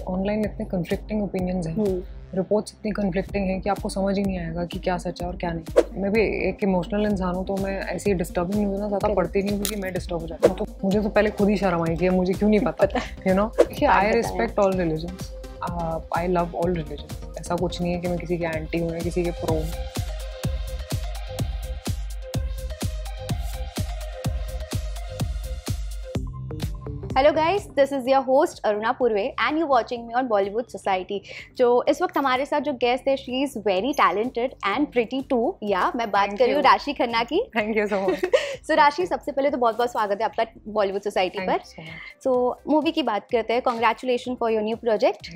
Online इतने conflicting opinions हैं, reports इतनी कन्फ्लिक्टिंग हैं कि आपको समझ ही नहीं आएगा कि क्या सच है और क्या नहीं। मैं भी एक इमोशनल इंसान हूँ, तो मैं ऐसी डिस्टर्बिंग न्यूज़ ना ज़्यादा पढ़ती नहीं क्योंकि मैं डिस्टर्ब हो जाती हूँ। तो मुझे तो पहले खुद ही शर्म आई कि मुझे क्यों नहीं पता, यू नो। देखिए, I respect all religions, I love all religions. ऐसा कुछ नहीं है कि मैं किसी के एंटी हूँ या किसी के प्रो हूँ। Hello guys, this is your host Aruna Purve and you watching me on Bollywood society. जो इस वक्त हमारे साथ जो गेस्ट है, she is very talented and pretty too. Yeah मैं बात कर रही हूँ राशि खन्ना की। Thank you so much. So Rashi, सबसे पहले तो बहुत बहुत स्वागत है आपका बॉलीवुड सोसाइटी पर। सो मूवी की बात करते हैं। Congratulation for your new project.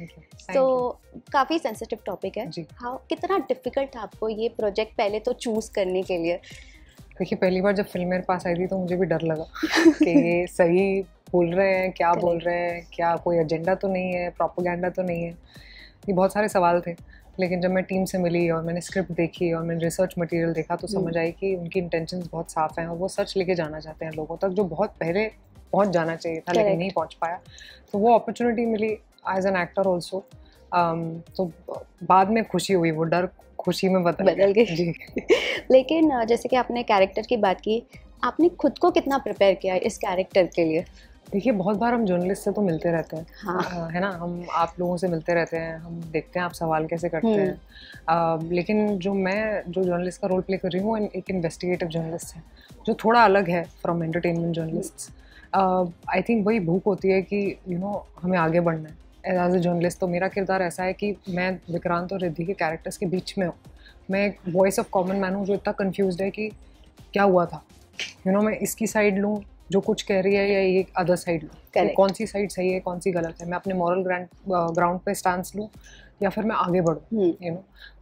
तो काफ़ी सेंसिटिव टॉपिक है। कितना डिफिकल्ट था आपको ये प्रोजेक्ट पहले तो चूज़ करने के लिए? देखिए, पहली बार जब फिल्म मेरे पास आई थी तो मुझे भी डर लगा कि ये सही बोल रहे हैं, क्या बोल रहे हैं, क्या कोई एजेंडा तो नहीं है, प्रोपेगेंडा तो नहीं है। ये बहुत सारे सवाल थे। लेकिन जब मैं टीम से मिली और मैंने स्क्रिप्ट देखी और मैंने रिसर्च मटेरियल देखा तो समझ आई कि उनकी इंटेंशंस बहुत साफ़ हैं और वो सच लेके जाना चाहते हैं लोगों तक, जो बहुत पहले पहुंच जाना चाहिए था लेकिन नहीं पहुंच पाया। तो वो अपॉर्चुनिटी मिली एज एन एक्टर ऑल्सो। तो बाद में खुशी हुई, वो डर खुशी में बदल गई। लेकिन जैसे कि आपने कैरेक्टर की बात की, आपने खुद को कितना प्रिपेयर किया इस कैरेक्टर के लिए? देखिए, बहुत बार हम जर्नलिस्ट से तो मिलते रहते हैं। हाँ। है ना, हम आप लोगों से मिलते रहते हैं, हम देखते हैं आप सवाल कैसे करते हैं। लेकिन जो जर्नलिस्ट का रोल प्ले कर रही हूँ, एक इन्वेस्टिगेटिव जर्नलिस्ट है जो थोड़ा अलग है from entertainment journalist. I think वही भूख होती है कि हमें आगे बढ़ना है एज ए जर्नलिस्ट। तो मेरा किरदार ऐसा है कि मैं विक्रांत और रिद्धि के कैरेक्टर्स के बीच में हूँ। मैं एक वॉइस ऑफ कॉमन मैन हूँ जो इतना कन्फ्यूज्ड है कि क्या हुआ था। मैं इसकी साइड लूँ जो कुछ कह रही है या ये अदर साइड लूँ, कौन सी साइड सही है कौन सी गलत है, मैं अपने मॉरल ग्राउंड पे स्टांस लूँ या फिर मैं आगे बढ़ूँ।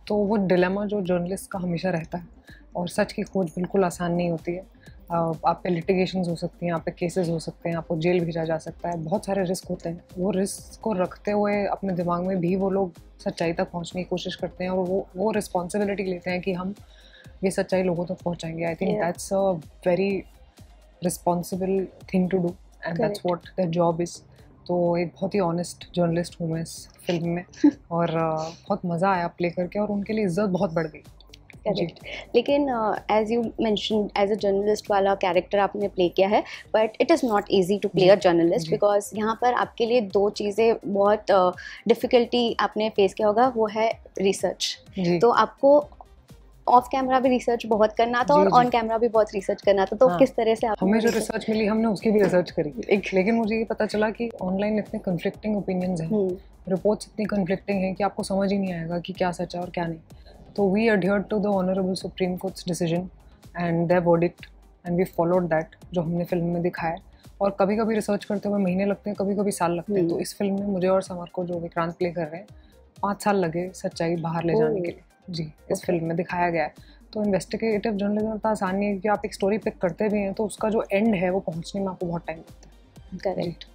तो वो डिलेमा जो जर्नलिस्ट का हमेशा रहता है। और सच की खोज बिल्कुल आसान नहीं होती है। आप पे लिटिगेशंस हो सकती हैं, आप पे केसेस हो सकते हैं, आपको जेल भेजा जा सकता है, बहुत सारे रिस्क होते हैं। वो रिस्क को रखते हुए अपने दिमाग में भी वो लोग सच्चाई तक पहुँचने की कोशिश करते हैं और वो रिस्पॉन्सिबिलिटी लेते हैं कि हम ये सच्चाई लोगों तक पहुँचाएंगे। I think that's a very responsible thing to do and that's what their job is. तो एक बहुत ही ऑनेस्ट जर्नलिस्ट हूँ मैं इस फिल्म में और बहुत मज़ा आया प्ले करके और उनके लिए इज्जत बहुत बढ़ गई। लेकिन as you mention, as a journalist वाला कैरेक्टर आपने प्ले किया है, but it is not easy to play a journalist because यहाँ पर आपके लिए दो चीज़ें बहुत डिफ़िकल्टी आपने फेस किया होगा। वो है रिसर्च। तो आपको ऑफ कैमरा भी रिसर्च बहुत करना था और ऑन कैमरा भी बहुत रिसर्च करना था। तो किस तरह से हमें जो रिसर्च मिली हमने उसकी भी रिसर्च करी। लेकिन मुझे ये पता चला कि ऑनलाइन इतने कन्फ्लिक्टिंग ओपिनियंस हैं, रिपोर्ट्स इतनी कन्फ्लिक्टिंग हैं कि आपको समझ ही नहीं आएगा कि क्या सच है और क्या नहीं। तो we adhered to the honourable Supreme court's decision and their verdict and we followed that, जो हमने फिल्म में दिखाया। और कभी कभी रिसर्च करते हुए महीने लगते हैं, कभी कभी साल लगते हैं। तो इस फिल्म में मुझे और समर को, जो विक्रांत प्ले कर रहे हैं, 5 साल लगे सच्चाई बाहर ले जाने के लिए। इस फिल्म में दिखाया गया है। तो इन्वेस्टिगेटिव जर्नलिज्म इतना आसान नहीं है कि आप एक स्टोरी पिक करते भी हैं तो उसका जो एंड है वो पहुंचने में आपको बहुत टाइम लगता है। करेक्ट।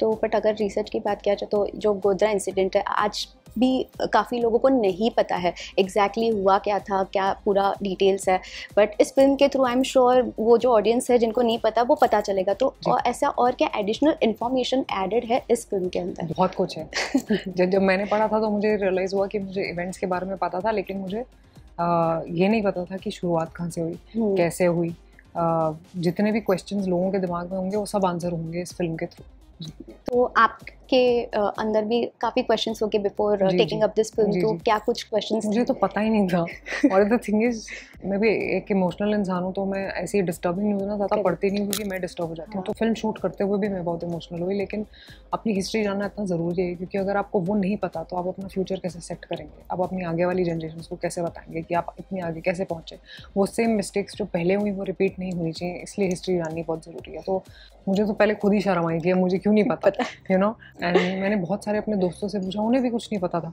तो बट अगर रिसर्च की बात किया जाए तो जो गोधरा इंसिडेंट है, आज भी काफ़ी लोगों को नहीं पता है एग्जैक्टली हुआ क्या था, क्या पूरा डिटेल्स है। बट इस फिल्म के थ्रू आई एम श्योर वो जो ऑडियंस है जिनको नहीं पता वो पता चलेगा। तो और ऐसा और क्या एडिशनल इन्फॉर्मेशन एडेड है इस फिल्म के अंदर? बहुत कुछ है। जब मैंने पढ़ा था तो मुझे रियलाइज़ हुआ कि मुझे इवेंट्स के बारे में पता था, लेकिन मुझे ये नहीं पता था कि शुरुआत कहाँ से हुई, कैसे हुई। जितने भी क्वेश्चंस लोगों के दिमाग में होंगे वो सब आंसर होंगे इस फिल्म के थ्रू। तो आपके अंदर भी काफ़ी क्वेश्चंस होंगे before taking up this film. तो क्या कुछ क्वेश्चंस? मुझे तो पता ही नहीं था। और द थिंग इज, मैं भी एक इमोशनल इंसान हूँ, तो मैं ऐसी डिस्टर्बिंग न्यूज़ ना ज़्यादा पढ़ती नहीं क्योंकि मैं डिस्टर्ब हो जाती हूँ। तो फिल्म शूट करते हुए भी मैं बहुत इमोशनल हुई। लेकिन अपनी हिस्ट्री जानना इतना ज़रूरी है क्योंकि अगर आपको वो नहीं पता तो आप अपना फ्यूचर कैसे सेट करेंगे, आप अपनी आगे वाली जनरेशन को कैसे बताएंगे कि आप इतनी आगे कैसे पहुँचे। वो सेम मिस्टेक्स जो पहले हुई वो रिपीट नहीं होनी चाहिए, इसलिए हिस्ट्री जाननी बहुत ज़रूरी है। तो मुझे तो पहले खुद ही शर्म आई कि मुझे क्यों नहीं पता, एंड मैंने बहुत सारे अपने दोस्तों से पूछा, उन्हें भी कुछ नहीं पता था।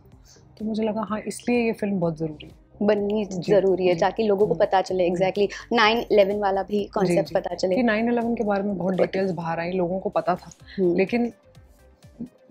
तो मुझे लगा हाँ, इसलिए ये फिल्म बहुत ज़रूरी है, बननी ज़रूरी है ताकि लोगों को पता चले एग्जैक्टली 9/11 वाला भी कॉन्सेप्ट पता चले। कि 9/11 के बारे में बहुत डिटेल्स बाहर आई, लोगों को पता था। लेकिन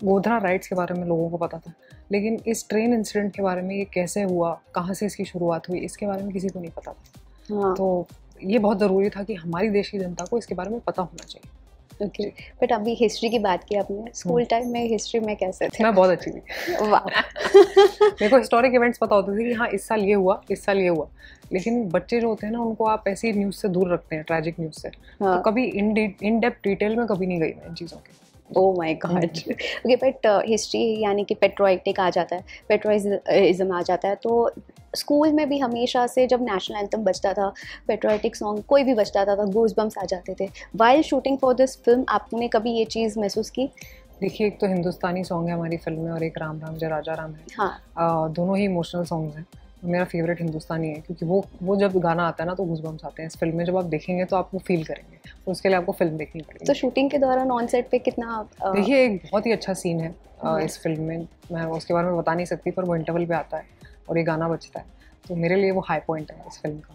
गोधरा राइट्स के बारे में लोगों को पता था, लेकिन इस ट्रेन इंसिडेंट के बारे में, ये कैसे हुआ, कहाँ से इसकी शुरुआत हुई, इसके बारे में किसी को नहीं पता था। तो ये बहुत ज़रूरी था कि हमारी देश की जनता को इसके बारे में पता होना चाहिए। ओके, बट अभी हिस्ट्री की बात की आपने, स्कूल टाइम में हिस्ट्री में कैसे थे? मैं बहुत अच्छी थी। वाह। मेरे को हिस्टोरिक इवेंट्स पता होते थे कि हाँ इस साल ये हुआ, इस साल ये हुआ, लेकिन बच्चे जो होते हैं ना उनको आप ऐसी न्यूज़ से दूर रखते हैं, ट्रैजिक न्यूज़ से। हाँ। तो कभी इन डेप्थ डिटेल में कभी नहीं गई मैं इन चीज़ों के। Oh my God. Okay, but history यानी कि पेट्रोइटिक आ जाता है, पेट्रोइज्म आ जाता है, तो स्कूल में भी हमेशा से जब नेशनल एंथम बजता था, पेट्रोइटिक सॉन्ग कोई भी बजता था तो गूज़बम्स आ जाते थे। While shooting for this film आपने कभी ये चीज़ महसूस की? देखिए, एक तो हिंदुस्तानी सॉन्ग है हमारी फिल्म में और एक राम राम जय राजा राम है। हाँ। दोनों ही इमोशनल सॉन्ग्स हैं। मेरा फेवरेट हिंदुस्तानी है क्योंकि वो जब गाना आता है ना तो गूज़बम्स आते हैं। इस फिल्म में जब आप देखेंगे तो आप वो फील करेंगे, तो उसके लिए आपको फिल्म देखनी पड़ेगी। तो शूटिंग के दौरान ऑन सेट पे कितना देखिए, एक बहुत ही अच्छा सीन है इस फिल्म में, मैं उसके बारे में बता नहीं सकती, पर वो इंटरवल पे आता है और ये गाना बजता है, तो मेरे लिए वो हाई पॉइंट है इस फिल्म का।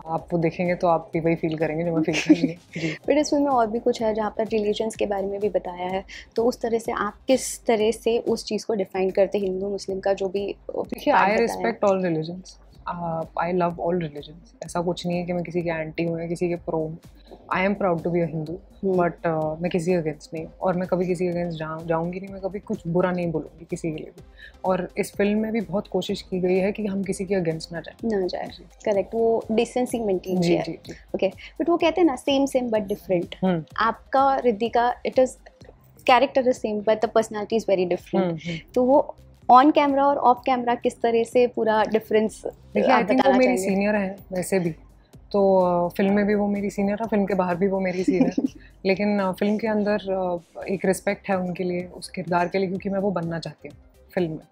आप वो देखेंगे तो आप भी वही फील करेंगे जो मैं फील करेंगे। जी। बट इस फिल्म में और भी कुछ है जहाँ पर रिलीजन्स के बारे में भी बताया है, तो उस तरह से आप किस तरह से उस चीज़ को डिफाइन करते हैं, हिंदू मुस्लिम का जो भी? देखिए, I respect all religions, I love all religions. ऐसा कुछ नहीं है कि मैं किसी के एंटी हूँ या किसी के प्रो हूँ। I am proud to be a Hindu, but मैं किसी के अगेंस्ट नहीं, और मैं कभी किसी के अगेंस्ट जाऊँगी नहीं, मैं कभी कुछ बुरा नहीं बोलूँगी किसी के लिए भी। और इस फिल्म में भी बहुत कोशिश की गई है कि हम किसी के अगेंस्ट ना जाए। करेक्ट, वो डिसेंसी मेंटेन किया है। जी। ओके, बट वो कहते हैं ना सेम बट डिफरेंट। आपका रिद्धि का it is character is same but the personality is very different, तो वो ऑन कैमरा और ऑफ कैमरा किस तरह से पूरा डिफरेंस? देखिए, आई थिंक वो मेरी सीनियर है वैसे भी, तो फिल्म में भी वो मेरी सीनियर है, फिल्म के बाहर भी वो मेरी सीनियर। लेकिन फिल्म के अंदर एक रिस्पेक्ट है उनके लिए, उस किरदार के लिए, क्योंकि मैं वो बनना चाहती हूँ फिल्म में।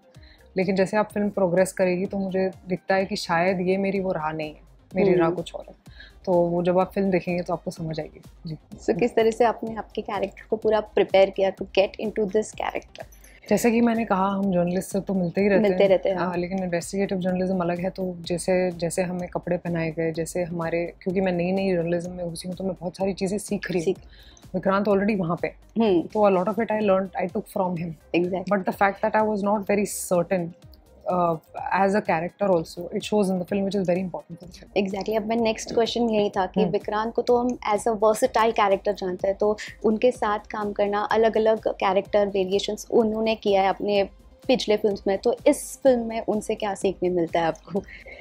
लेकिन जैसे आप फिल्म प्रोग्रेस करेगी तो मुझे दिखता है कि शायद ये मेरी वो राह नहीं है, मेरी राह कुछ और है। तो वो जब आप फिल्म देखेंगे तो आपको समझ आएगी। जी। सो किस तरह से आपने आपके कैरेक्टर को पूरा प्रिपेयर किया to get into this character? जैसे कि मैंने कहा, हम जर्नलिस्ट से तो मिलते ही रहते हैं। हाँ, लेकिन इन्वेस्टिगेटिव जर्नलिज्म अलग है। तो जैसे हमें कपड़े पहनाए गए, जैसे हमारे, क्योंकि मैं नई जर्नलिज्म में घुसी हूँ तो मैं बहुत सारी चीज़ें सीख रही हूँ। विक्रांत ऑलरेडी वहाँ पे, तो a lot of it I took from him. But the fact that I was not very certain as a character also, it shows in the film, which is very important for the film. Exactly. अब मैं next question यही था कि विक्रांत को तो हम as a versatile character जानते हैं, तो उनके साथ काम करना, अलग अलग कैरेक्टर वेरिएशंस उन्होंने किया है अपने पिछले फिल्म्स में, तो इस फिल्म में उनसे क्या सीखने मिलता है आपको?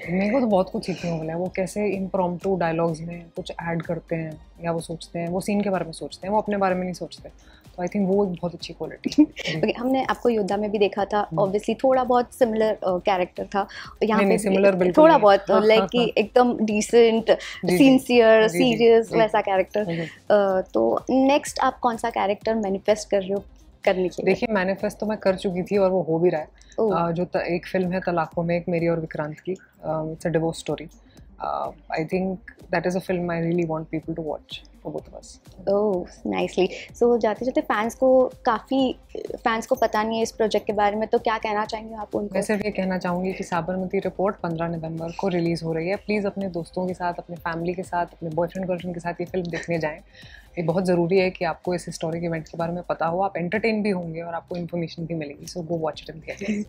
मेरे को तो बहुत कुछ सीखने को मिला है। वो कैसे इम्प्रॉम्प्टू डायलॉग्स में कुछ ऐड करते हैं, या वो सोचते हैं, वो सीन के बारे में सोचते हैं, वो अपने बारे में नहीं सोचते। तो आई थिंक वो एक बहुत अच्छी क्वालिटी है। Okay, हमने आपको योद्धा में भी देखा था, ऑब्वियसली थोड़ा बहुत सिमिलर कैरेक्टर था। यहाँ पे सिमिलर थोड़ा बहुत लाइक कि एकदम डिसेंट, सिंसियर, सीरियस वैसा कैरेक्टर। तो नेक्स्ट आप कौन सा कैरेक्टर मैनिफेस्ट कर रहे हो करने के लिए? देखिए, मैनिफेस्ट तो मैं कर चुकी थी और वो हो भी रहा है। जो एक फिल्म है तलाकों में, एक मेरी और विक्रांत की, it's a divorce story. I think that is a film I really want people to watch for both of us. Oh, nicely. So जाते जाते फैंस को पता नहीं है इस प्रोजेक्ट के बारे में, तो क्या कहना चाहेंगे आप उनको? मैं सिर्फ ये कहना चाहूँगी कि साबरमती रिपोर्ट 15 नवंबर को रिलीज़ हो रही है। प्लीज़ अपने दोस्तों के साथ, अपने फैमिली के साथ, अपने बॉयफ्रेंड गर्लफ्रेंड के साथ ये फिल्म देखने जाएँ। ये बहुत ज़रूरी है कि आपको इस हिस्टोरिक इवेंट के बारे में पता हो, आप एंटरटेन भी होंगे और आपको इन्फॉर्मेशन भी मिलेगी। So go watch it in theatres.